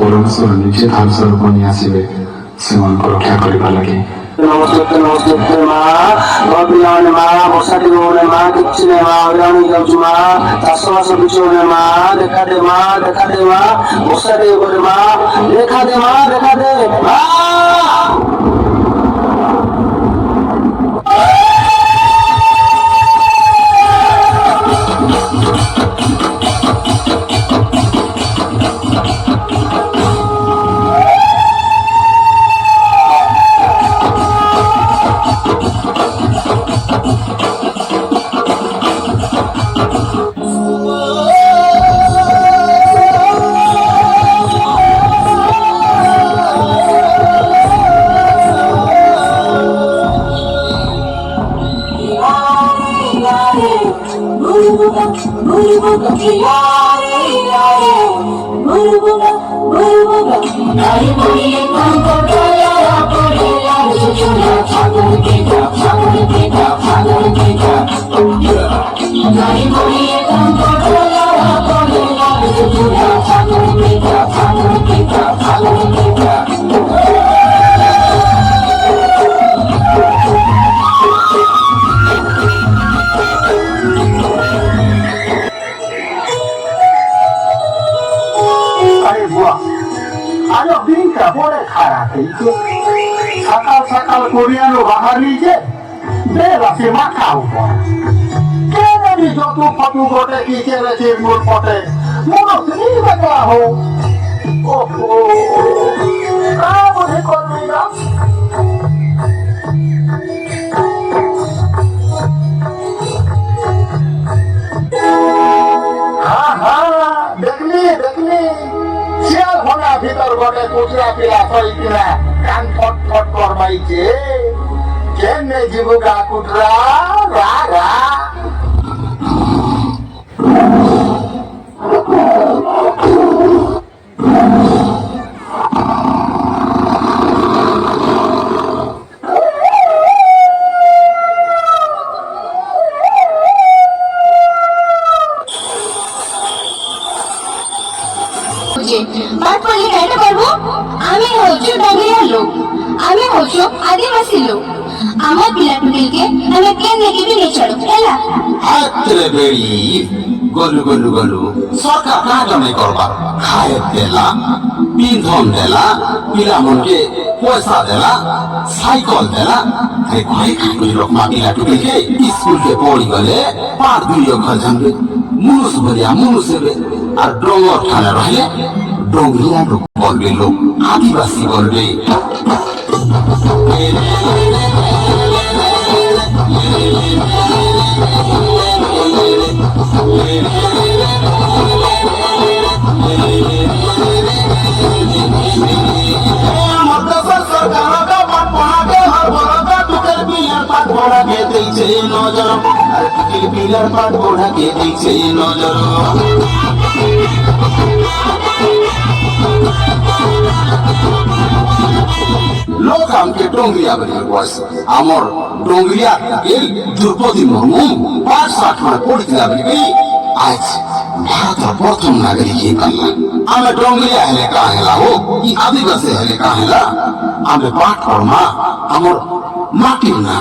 ପରମେଶ୍ୱର ନିଜେ ତାର ସ୍ୱରୂପ ନେଇ ଆସିବେ ସେମାନଙ୍କୁ ରକ୍ଷା କରିବା ଲାଗି। ନମସ୍ତେ ନମସ୍ତେ ମା ପିଲାମାନେ ମା ବର୍ଷା ଟିକେ ହଉନି ମା କିଛି ନାହିଁ ମା ହଇରାଣ ହେଇଯାଉଛି ମା ଚାଷବାସ କିଛି ହଉନି ମା ଦେଖାଦେ ମା ଦେଖାଦେ ମା ବର୍ଷା ଟିକେ କରେ ମା ଦେଖାଦେ ମା ଦେଖାଦେ ମା। সকাল সকাল কোরিয়ানো বাহারি যে বেলাসে মাথা উপর কেন যত ফটো ঘটে কি চেয়েছে মোর পটে মনে দেখা হো ওহো মনে করবি না হ্যাঁ হ্যাঁ দেখলি দেখলি শিয়াল ভোলা ভিতর ঘটে কুচরা পিলা সই কিনা কান ফট ফট করবাইছে কেনে জীবকা কুটরা রা রা আমি হচ্ছি ডঙ্গিয়ার লোক আমি হচ্ছি আদিবাসী লোক আমার পিলাটুকে আমি কেনে কি বিলে চলো এলা আত্রে বেড়ি গলু গলু গলু সরকার কাজনে করবা খায় দেলা বিন্ধন দেলা পিলামনকে পয়সা দেলা সাইকেল দেলা আরে কয় খাই লোক মা পিলাটুকে স্কুলকে পড়ি গলে পার দুই অক্ষর জানবে মুনুষ ভরিয়া মুনুষ হবে আর ডঙ্গর ঠানে রহে ডোংরিয়া লোক বলবে লোক আদিবাসী বলবে নজর আর পিলার পাট বোড়াকে দিচ্ছে নজর লোক আমাকে ডোংরিয়া বলে বয়স আমার ডোংরিয়া এই দ্রৌপদী মুর্মু ৫-৬ মানে পড়িଥିଲା বলি আজ ভারতের প্রথম নাগরিক হয়ে পারলাম আমি ডোংরিয়া হেলে কাহেলা হো কি আদিবাসী হেলে কাহেলা আমি পাঠ পড়মা আমার মাটির না